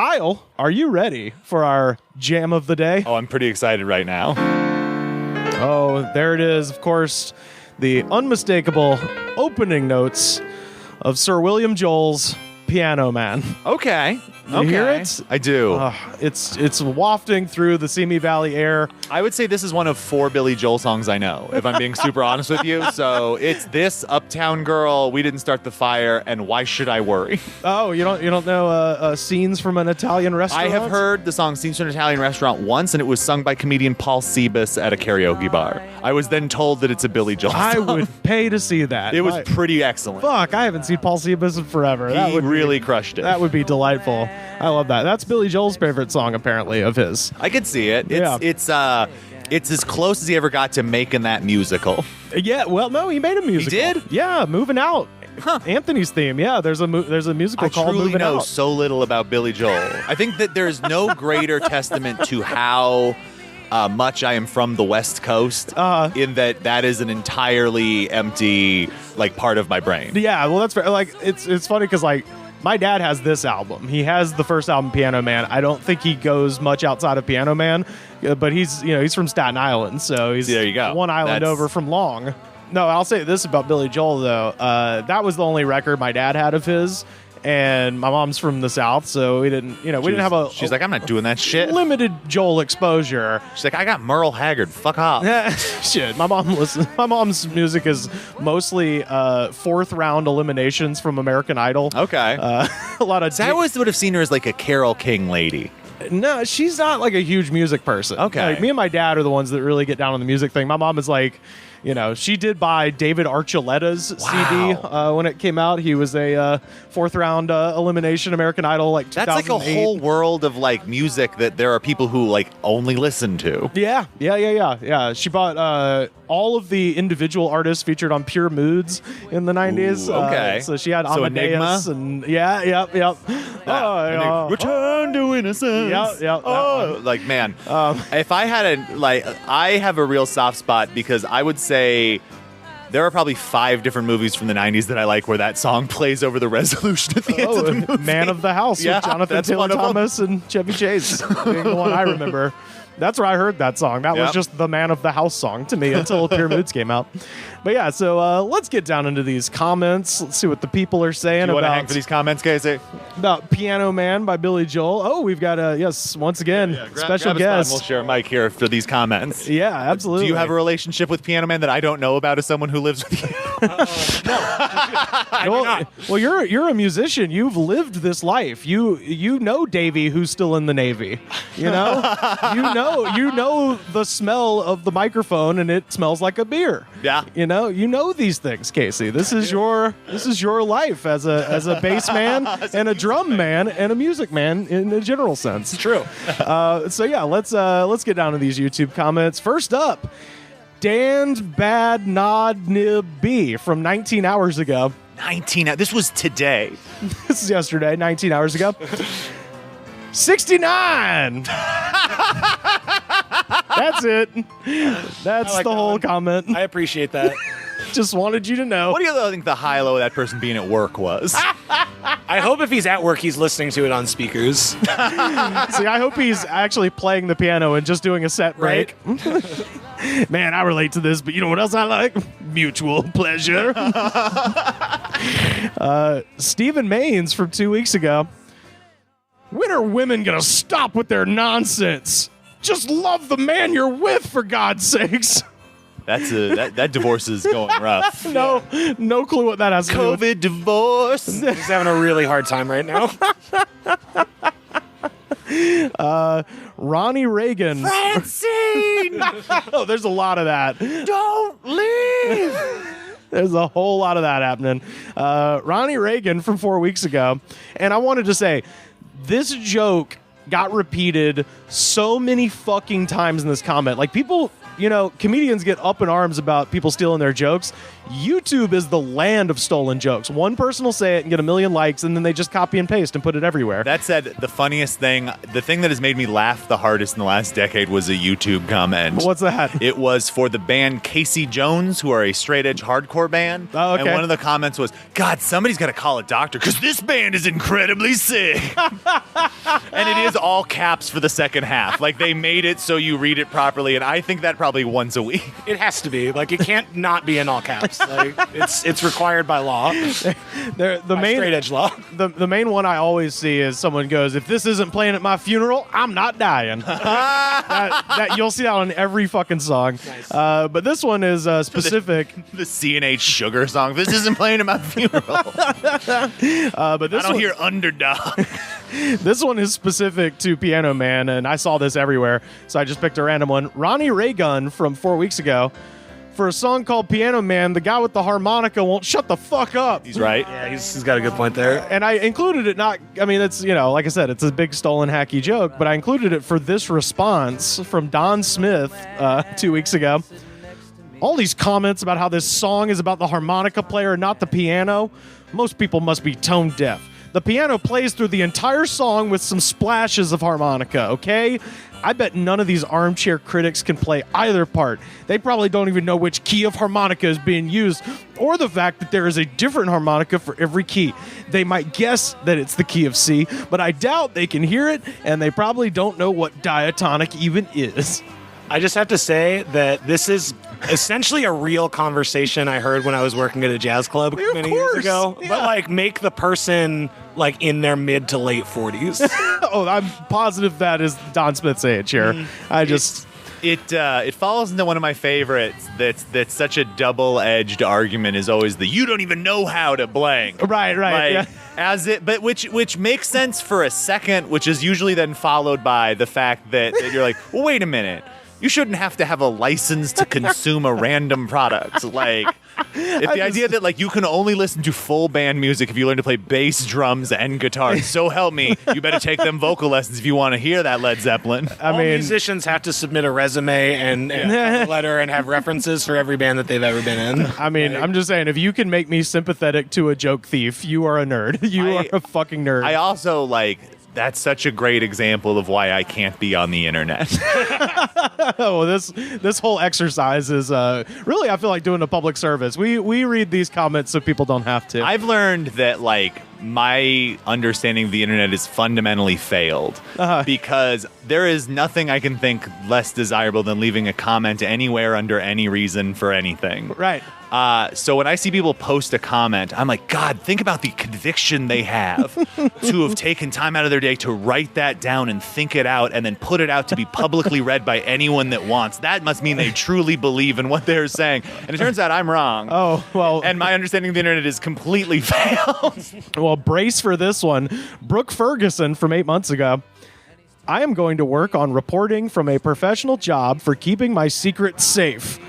Kyle, are you ready for our jam of the day? Oh, I'm pretty excited right now. Oh, there it is. Of course, the unmistakable opening notes of Sir William Joel's Piano Man. Okay. You hear it? I do. It's wafting through the Simi Valley air. I would say this is one of 4 Billy Joel songs I know, if I'm being super honest with you. So it's this, Uptown Girl, We Didn't Start the Fire, and Why Should I Worry? Oh, you don't know Scenes from an Italian Restaurant? I have heard the song Scenes from an Italian Restaurant once, and it was sung by comedian Paul Sebus at a karaoke bar. I was then told that it's a Billy Joel song. I would pay to see that. It was pretty excellent. Fuck, I haven't seen Paul Sebus in forever. He really crushed it. That would be delightful. I love that. That's Billy Joel's favorite song, apparently, of his. I could see it. It's as close as he ever got to making that musical. Yeah, well, no, he made a musical. He did? Yeah, Moving Out. Huh. Anthony's theme. Yeah, there's a musical called Moving Out. I truly know so little about Billy Joel. I think that there's no greater testament to how much I am from the West Coast in that is an entirely empty part of my brain. Yeah, well, that's fair. It's funny because my dad has this album. He has the first album, Piano Man. I don't think he goes much outside of Piano Man, but he's from Staten Island, so he's there you go. One island over from Long. No, I'll say this about Billy Joel though. That was the only record my dad had of his, and my mom's from the South, so we didn't have a. She's like, I'm not doing that shit. Limited Joel exposure. She's like, I got Merle Haggard. Fuck off. Shit. My mom's music is mostly fourth round eliminations from American Idol. Okay. A lot of. I always would have seen her as a Carole King lady. No, she's not a huge music person. Okay. Me and my dad are the ones that really get down on the music thing. My mom is she did buy David Archuleta's CD when it came out. He was a fourth round elimination American Idol 2008. That's a whole world of music that there are people who only listen to. Yeah. She bought all of the individual artists featured on Pure Moods in the 90s. Ooh, okay. So she had Amadeus Enigma? and yep. Return to innocence. Yep. Oh, man. If I had I have a real soft spot because I would say there are probably 5 different movies from the 90s that I like where that song plays over the resolution at the end of the movie. Man of the House with Jonathan Taylor Thomas and Chevy Chase being the one I remember. That's where I heard that song. That was just the Man of the House song to me until Pure Moods came out. But yeah, so let's get down into these comments. Let's see what the people are saying about. You want to hang about for these comments, Kasey? About Piano Man by Billy Joel. Oh, we've got once again, special guest. We'll share a mic here for these comments. Yeah, absolutely. Do you have a relationship with Piano Man that I don't know about as someone who lives with you? No. Well, you're a musician. You've lived this life. You know Davey, who's still in the Navy. You know the smell of the microphone, and it smells like a beer. Yeah. You know these things, Kasey. This is your life as a bass man and a drum man and a music man in a general sense. True. So yeah, let's get down to these YouTube comments. First up, Dan's Bad Nod Nib B from 19 hours ago. 19. This was today. This is yesterday, 19 hours ago. 69. That's it. That's the whole comment. I appreciate that. Just wanted you to know. What do you think the high-low of that person being at work was? I hope if he's at work, he's listening to it on speakers. See, I hope he's actually playing the piano and just doing a set break. Right? Man, I relate to this, but you know what else I like? Mutual pleasure. Stephen Maines from 2 weeks ago. When are women going to stop with their nonsense? Just love the man you're with, for God's sakes. That divorce is going rough. No clue what that has to do with. COVID divorce. He's having a really hard time right now. Ronnie Reagan. Francine! Oh, there's a lot of that. Don't leave! There's a whole lot of that happening. Ronnie Reagan from 4 weeks ago. And I wanted to say, this joke got repeated so many fucking times in this comment. People, comedians get up in arms about people stealing their jokes. YouTube is the land of stolen jokes. One person will say it and get 1 million likes, and then they just copy and paste and put it everywhere. That said, the funniest thing, the thing that has made me laugh the hardest in the last decade was a YouTube comment. What's that? It was for the band Kasey Jones, who are a straight-edge hardcore band. Oh, okay. And one of the comments was, God, somebody's got to call a doctor because this band is incredibly sick. is all caps for the second half. Like, they made it so you read it properly, and I think that probably once a week. It has to be. Like, it can't not be in all caps. Like, it's required by law. The main straight edge law. The main one I always see is someone goes, "If this isn't playing at my funeral, I'm not dying." that you'll see that on every fucking song. Nice. But this one is specific. The C&H Sugar song. This isn't playing at my funeral. But this I don't hear Underdog. This one is specific to Piano Man, and I saw this everywhere, so I just picked a random one. Ronnie Reagan from 4 weeks ago. For a song called Piano Man, the guy with the harmonica won't shut the fuck up. He's right. Yeah, he's got a good point there. And I included it it's, like I said, it's a big stolen hacky joke, but I included it for this response from Don Smith 2 weeks ago. All these comments about how this song is about the harmonica player, not the piano. Most people must be tone deaf. The piano plays through the entire song with some splashes of harmonica, okay? I bet none of these armchair critics can play either part. They probably don't even know which key of harmonica is being used, or the fact that there is a different harmonica for every key. They might guess that it's the key of C, but I doubt they can hear it, and they probably don't know what diatonic even is. I just have to say that this is essentially a real conversation I heard when I was working at a jazz club many years ago. Yeah. But, like, make the person, like, in their mid to late 40s. Oh, I'm positive that is Don Smith's age here. It falls into one of my favorites. That's such a double-edged argument. Is always the you don't even know how to blank. Right. Like, Yeah. But which makes sense for a second, which is usually then followed by the fact that you're like, well, wait a minute. You shouldn't have to have a license to consume a random product. Like, if the idea that, like, you can only listen to full band music if you learn to play bass, drums, and guitar. So help me, you better take them vocal lessons if you want to hear that Led Zeppelin. All musicians have to submit a resume and a letter and have references for every band that they've ever been in. I'm just saying, if you can make me sympathetic to a joke thief, you are a nerd. You are a fucking nerd. I also, that's such a great example of why I can't be on the internet. Oh, this whole exercise is really, I feel like, doing a public service. We read these comments so people don't have to. I've learned that, my understanding of the internet is fundamentally failed because there is nothing I can think less desirable than leaving a comment anywhere under any reason for anything. Right. So when I see people post a comment, I'm like, God, think about the conviction they have to have taken time out of their day to write that down and think it out and then put it out to be publicly read by anyone that wants. That must mean they truly believe in what they're saying. And it turns out I'm wrong. Oh, well. And my understanding of the internet is completely failed. Well, brace for this one. Brooke Ferguson from 8 months ago. I am going to work on reporting from a professional job for keeping my secret safe.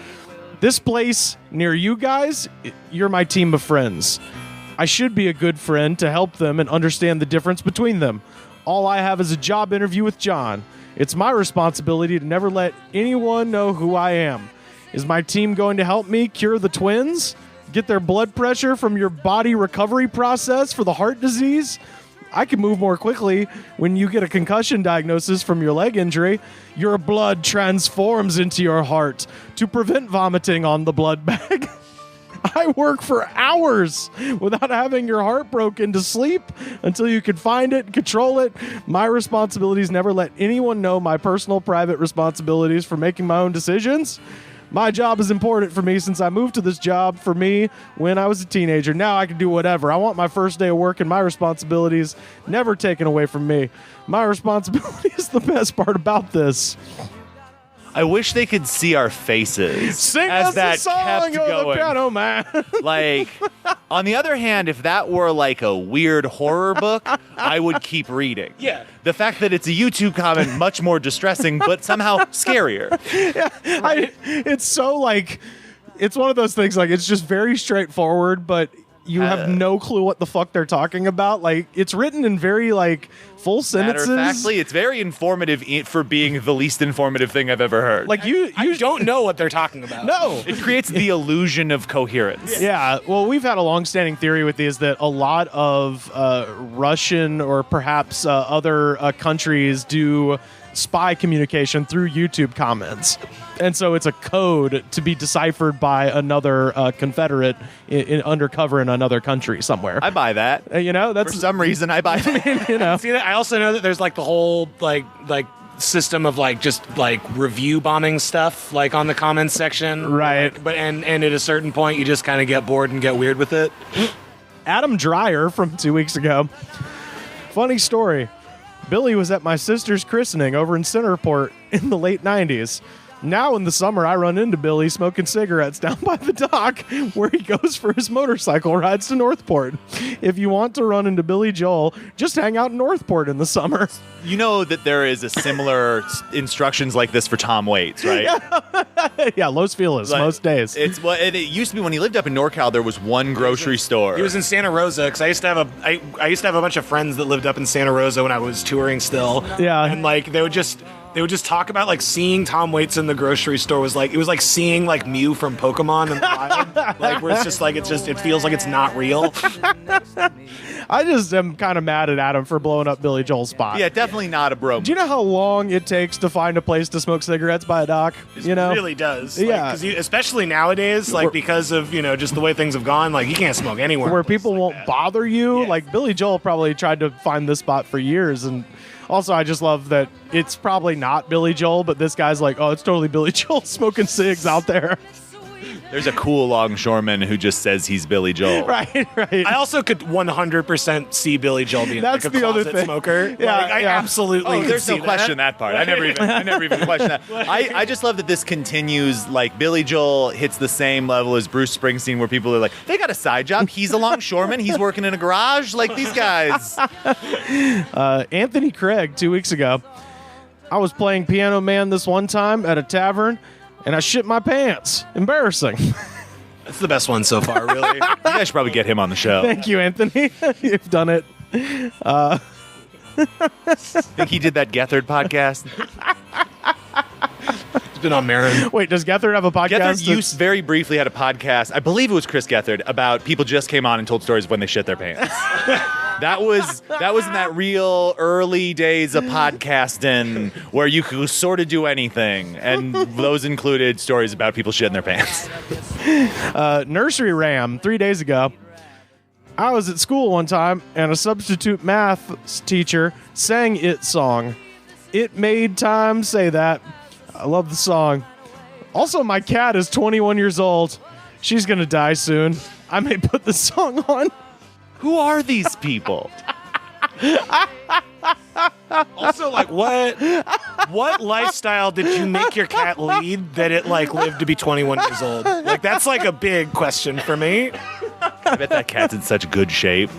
This place near you guys, you're my team of friends. I should be a good friend to help them and understand the difference between them. All I have is a job interview with John. It's my responsibility to never let anyone know who I am. Is my team going to help me cure the twins? Get their blood pressure from your body recovery process for the heart disease? I can move more quickly when you get a concussion diagnosis from your leg injury. Your blood transforms into your heart to prevent vomiting on the blood bag. I work for hours without having your heart broken to sleep until you can find it and control it. My responsibility is never let anyone know my personal private responsibilities for making my own decisions. My job is important for me since I moved to this job for me when I was a teenager. Now I can do whatever. I want my first day of work and my responsibilities never taken away from me. My responsibility is the best part about this. I wish they could see our faces Sing as us that the song, kept oh, going. the piano man. On the other hand, if that were like a weird horror book, I would keep reading. Yeah. The fact that it's a YouTube comment, much more distressing, but somehow scarier. It's so it's one of those things, it's just very straightforward, but you have no clue what the fuck they're talking about. It's written in very full sentences. Matter-of-factly, it's very informative for being the least informative thing I've ever heard. You don't know what they're talking about. No. It creates the illusion of coherence. Yeah, well, we've had a long-standing theory with these that a lot of Russian or perhaps other countries do spy communication through YouTube comments. And so it's a code to be deciphered by another Confederate undercover in another country somewhere. I buy that. That's For some reason, I buy that. See, I also know that there's like the whole like system of like just like review bombing stuff like on the comments section, right? But and at a certain point, you just kind of get bored and get weird with it. Adam Dreyer from 2 weeks ago. Funny story. Billy was at my sister's christening over in Centerport in the late 90s. Now in the summer, I run into Billy smoking cigarettes down by the dock where he goes for his motorcycle rides to Northport. If you want to run into Billy Joel, just hang out in Northport in the summer. You know that there is a similar instructions like this for Tom Waits, right? Yeah, Los Feliz, most days. It used to be when he lived up in NorCal, there was one grocery store. He was in Santa Rosa because I used to have a bunch of friends that lived up in Santa Rosa when I was touring still. Yeah, and like they would just talk about like seeing Tom Waits in the grocery store was like it was like seeing like Mew from Pokemon in the wild. Like where it's just like it feels like it's not real. I just am kind of mad at Adam for blowing up Billy Joel's spot. Yeah, definitely not a bro. Do you know how long it takes to find a place to smoke cigarettes by a dock? It really does. Yeah. Because especially nowadays, like because of, just the way things have gone, like you can't smoke anywhere. Where people won't bother you. Yeah. Like Billy Joel probably tried to find this spot for years. And also, I just love that it's probably not Billy Joel, but this guy's like, oh, it's totally Billy Joel smoking cigs out there. There's a cool longshoreman who just says he's Billy Joel. Right. I also could 100% see Billy Joel being That's like a the other closet thing. smoker. Yeah, Like, I absolutely Oh, could there's see no question that part. I never even questioned that. I just love that this continues. Like Billy Joel hits the same level as Bruce Springsteen, where people are like, they got a side job. He's a longshoreman. He's working in a garage. Like these guys. Anthony Craig, 2 weeks ago. I was playing Piano Man this one time at a tavern, and I shit my pants. Embarrassing. That's the best one so far, really. You guys should probably get him on the show. Thank you, Anthony. You've done it. Think he did that Gethard podcast? It's been on Marin. Wait, does Gethard have a podcast? Gethard very briefly had a podcast. I believe it was Chris Gethard about people just came on and told stories when they shit their pants. That was in that real early days of podcasting where you could sort of do anything, and those included stories about people shitting their pants. Nursery Ram, 3 days ago. I was at school one time, and a substitute math teacher sang It song. It made time say that. I love the song. Also, my cat is 21 years old. She's gonna die soon. I may put the song on. Who are these people? Also, like, what lifestyle did you make your cat lead that it like lived to be 21 years old? Like, that's like a big question for me. I bet that cat's in such good shape.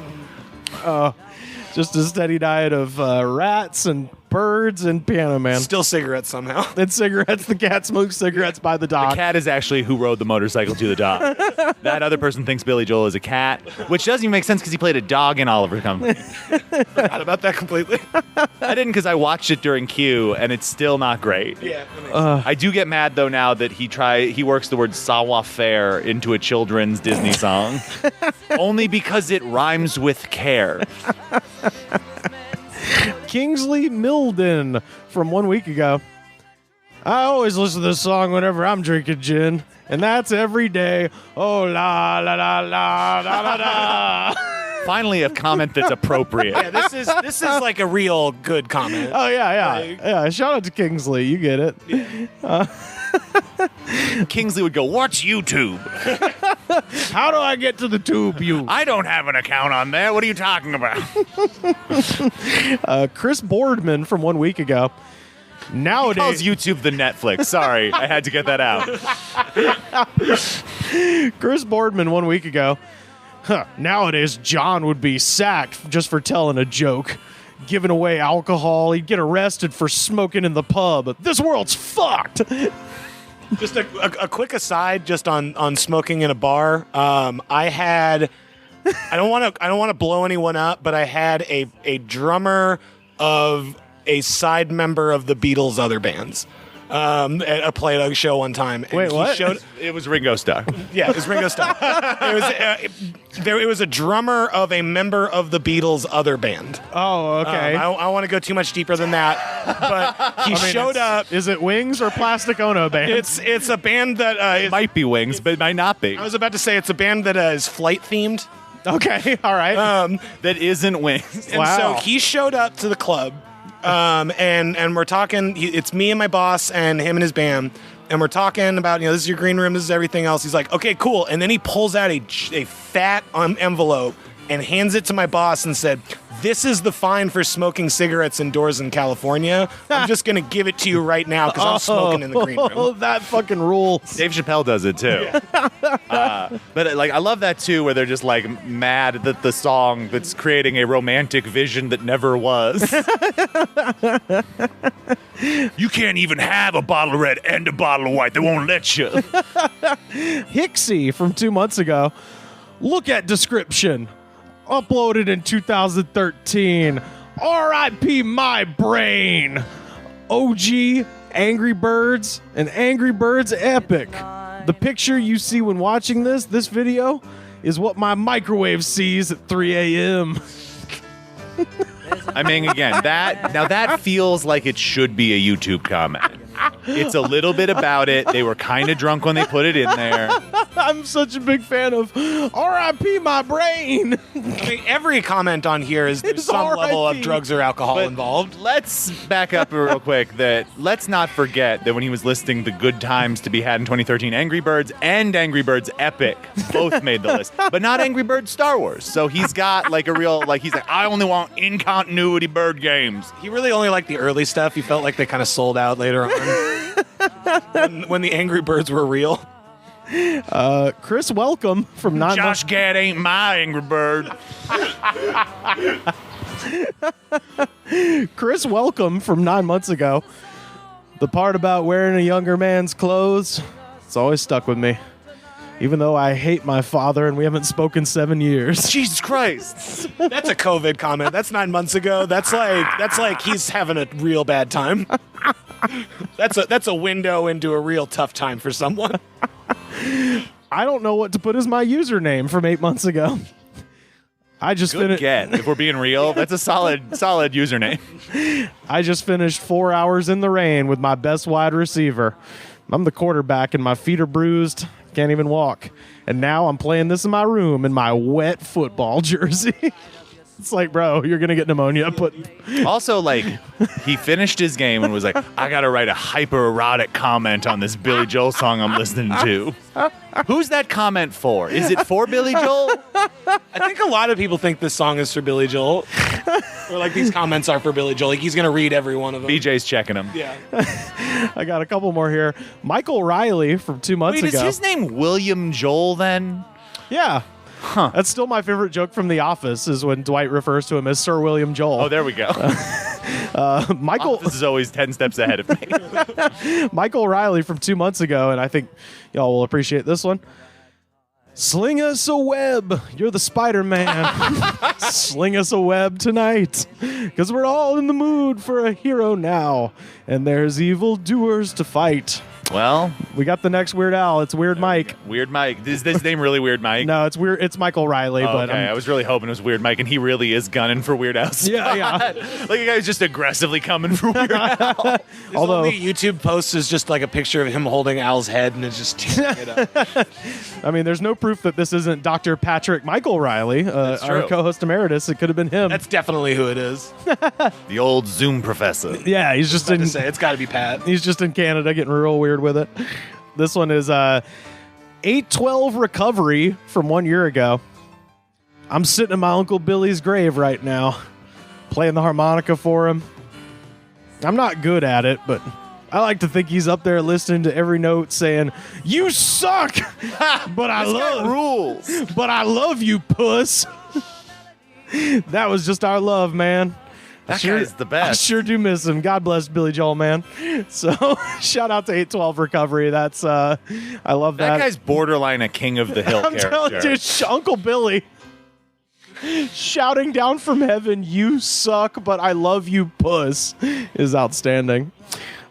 Just a steady diet of rats and birds and Piano Man. Still cigarettes somehow. And cigarettes. The cat smokes cigarettes by the dock. The cat is actually who rode the motorcycle to the dock. That other person thinks Billy Joel is a cat, which doesn't even make sense because he played a dog in Oliver Company. Forgot about that completely. I didn't because I watched it during Q, and it's still not great. Yeah. That makes sense. I do get mad though now that he works the word savoir-faire into a children's Disney song, only because it rhymes with care. Kingsley Milden from 1 week ago. I always listen to this song whenever I'm drinking gin, and that's every day. Oh, la, la, la, la, la, la, la. Finally, a comment that's appropriate. Yeah, this is like a real good comment. Oh, yeah. Like- Yeah, shout out to Kingsley. You get it. Yeah. Kingsley would go, "What's YouTube? How do I get to the tube, you? I don't have an account on there. What are you talking about?" Chris Boardman from 1 week ago. He Nowadays, calls YouTube the Netflix. Sorry, I had to get that out. Chris Boardman 1 week ago. Nowadays, John would be sacked just for telling a joke. Giving away alcohol. He'd get arrested for smoking in the pub. This world's fucked. Just a quick aside, just on smoking in a bar. I don't want to blow anyone up, but I had a drummer of a side member of the Beatles' other bands. at a Play-Doh show one time. And Wait, he what? It was Ringo Starr. Yeah, it was Ringo Starr. It was a drummer of a member of the Beatles' other band. Oh, okay. I want to go too much deeper than that, but he showed up. Is it Wings or Plastic Ono Band? It's a band that It might be Wings, but it might not be. I was about to say it's a band that is flight themed. Okay, all right. That isn't Wings. And Wow. so he showed up to the club, and we're talking. It's me and my boss and him and his band, and we're talking about, this is your green room, this is everything else. He's like, okay, cool. And then he pulls out a fat envelope and hands it to my boss and said, this is the fine for smoking cigarettes indoors in California. I'm just going to give it to you right now because I'm smoking in the green room. Oh, that fucking rules. Dave Chappelle does it too. But like, I love that too, where they're just like mad that the song that's creating a romantic vision that never was. You can't even have a bottle of red and a bottle of white. They won't let you. Hixie from 2 months ago. Look at description. Uploaded in 2013. R.I.P. my brain. OG, Angry Birds, and Angry Birds Epic. The picture you see when watching this video, is what my microwave sees at 3 a.m. I mean, again, that feels like it should be a YouTube comment. It's a little bit about it. They were kind of drunk when they put it in there. I'm such a big fan of R.I.P. my brain. I mean, every comment on here is there's It's some level of RIP. drugs or alcohol But involved. Let's back up real quick. Let's not forget that when he was listing the good times to be had in 2013, Angry Birds and Angry Birds Epic both made the list, but not Angry Birds Star Wars. So he's got like a real, he's like, I only want in continuity bird games. He really only liked the early stuff. He felt like they kind of sold out later on when the Angry Birds were real. Chris Welcome from 9 Josh Gad ain't my Angry Bird. Chris Welcome from 9 months ago. The part about wearing a younger man's clothes, it's always stuck with me. Even though I hate my father and we haven't spoken 7 years. Jesus Christ. That's a COVID comment. That's 9 months ago. That's like he's having a real bad time. That's a window into a real tough time for someone. I don't know what to put as my username from 8 months ago. I just Good finished. get. If we're being real, that's a solid username. I just finished 4 hours in the rain with my best wide receiver. I'm the quarterback and my feet are bruised. Can't even walk. And now I'm playing this in my room in my wet football jersey. It's like, bro, you're going to get pneumonia. Also, he finished his game and was like, I got to write a hyper-erotic comment on this Billy Joel song I'm listening to. Who's that comment for? Is it for Billy Joel? I think a lot of people think this song is for Billy Joel. Or like these comments are for Billy Joel. Like he's going to read every one of them. BJ's checking him. Yeah. I got a couple more here. Michael Riley from 2 months Wait, ago. is his name William Joel then? Yeah. Huh. That's still my favorite joke from The Office is when Dwight refers to him as Sir William Joel. Oh, there we go. Michael This is always 10 steps ahead of me. Michael Riley from 2 months ago, and I think y'all will appreciate this one. Sling us a web. You're the Spider-Man. Sling us a web tonight. Because we're all in the mood for a hero now. And there's evil doers to fight. Well, We got the next Weird Al. It's Weird Mike. Weird Mike. Is this name really Weird Mike? No, it's weird. It's Michael Riley, Oh, but okay, I was really hoping it was Weird Mike, and he really is gunning for Weird Al. Yeah. Like a guy who's just aggressively coming for Weird Al. Although Only YouTube post is just like a picture of him holding Al's head and it's just tearing it up. I mean, there's no proof that this isn't Dr. Patrick Michael Riley, our true. co-host emeritus. It could have been him. That's definitely who it is. The old Zoom professor. Yeah, he's just I in. to say it's got to be Pat. He's just in Canada getting real weird with it. This one is 812 recovery from 1 year ago. I'm sitting in my Uncle Billy's grave right now, playing the harmonica for him. I'm not good at it, but I like to think he's up there listening to every note saying, "You suck, but I love you, puss." That was just our love, man. That guy's the best. I sure do miss him. God bless Billy Joel, man. So shout out to 812 recovery. That's I love that. That guy's borderline a King of the Hill I'm character. telling you, Uncle Billy shouting down from heaven, "You suck, but I love you, puss," is outstanding.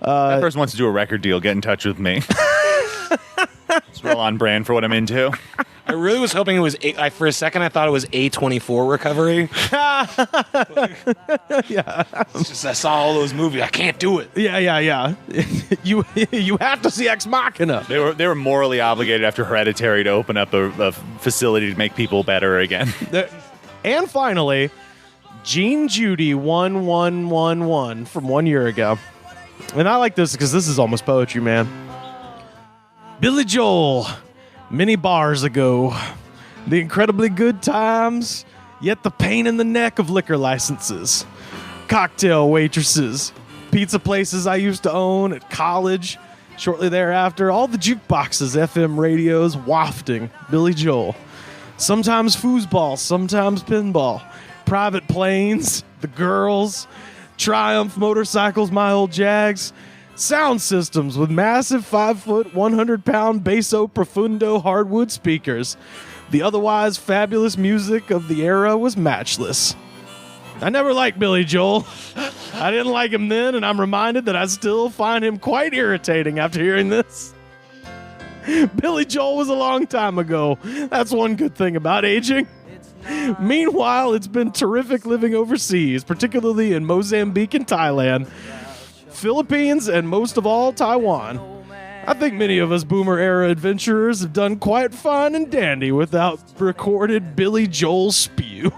That person wants to do a record deal. Get in touch with me. It's real on brand for what I'm into. I really was hoping it was. For a second, I thought it was A24 recovery. Yeah. It's just I saw all those movies. I can't do it. Yeah. You have to see Ex Machina. They were morally obligated after Hereditary to open up a facility to make people better again. And finally, Gene Judy 1111 from 1 year ago. And I like this because this is almost poetry, man. Billy Joel, many bars ago, the incredibly good times, yet the pain in the neck of liquor licenses, cocktail waitresses, pizza places I used to own at college. Shortly thereafter, all the jukeboxes, FM radios wafting Billy Joel. Sometimes foosball, sometimes pinball, private planes, the girls, Triumph motorcycles, my old Jags, sound systems with massive 5-foot, 100-pound basso profundo hardwood speakers. The otherwise fabulous music of the era was matchless. I never liked Billy Joel. I didn't like him then, and I'm reminded that I still find him quite irritating after hearing this. Billy Joel was a long time ago. That's one good thing about aging. Meanwhile, it's been terrific living overseas, particularly in Mozambique and Thailand, Philippines, and most of all, Taiwan. I think many of us boomer-era adventurers have done quite fine and dandy without recorded Billy Joel spew.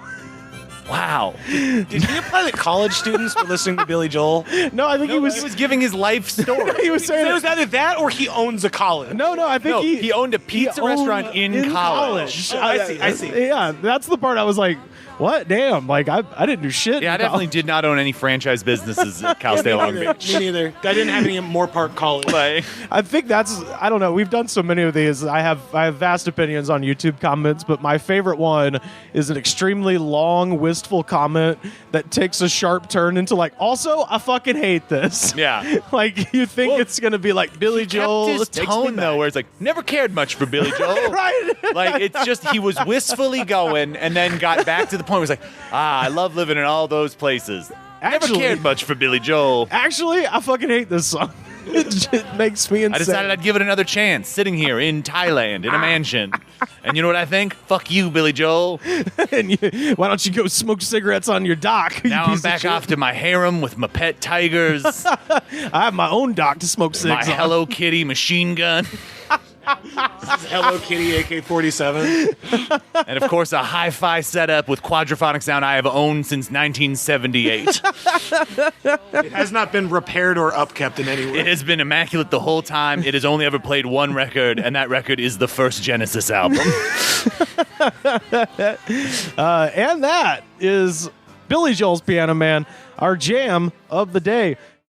Wow. Did he apply to college students for listening to Billy Joel? No, I think He was giving his life story. he was saying It was either that or he owns a college. No, I think he owned a pizza restaurant in college. Oh, I see. Yeah, that's the part I was like, what? Damn, like I didn't do shit. Yeah, I definitely did not own any franchise businesses at Cal State Long Beach. Me neither. I didn't have any at Moore Park College. Like, I think I don't know. We've done so many of these. I have vast opinions on YouTube comments, but my favorite one is an extremely long, wistful comment that takes a sharp turn into like, also, I fucking hate this. yeah. Like you think it's gonna be like Billy Joel. Kept his takes me tone back. though, where it's like never cared much for Billy Joel. Right. Like it's just he was wistfully going, and then got back to the point where it's like, I love living in all those places. Actually- Never cared much for Billy Joel. Actually, I fucking hate this song. It makes me insane. I decided I'd give it another chance, sitting here in Thailand in a mansion. And you know what I think? Fuck you, Billy Joel. Why don't you go smoke cigarettes on your dock? Now I'm back off to my harem with my pet tigers, I have my own dock to smoke my cigarettes on. Hello Kitty machine gun, Hello Kitty AK-47. and of course a hi-fi setup with quadraphonic sound I have owned since 1978. It has not been repaired or upkept in any way. It has been immaculate the whole time. It has only ever played one record, and that record is the first Genesis album. And that is Billy Joel's Piano Man, our jam of the day.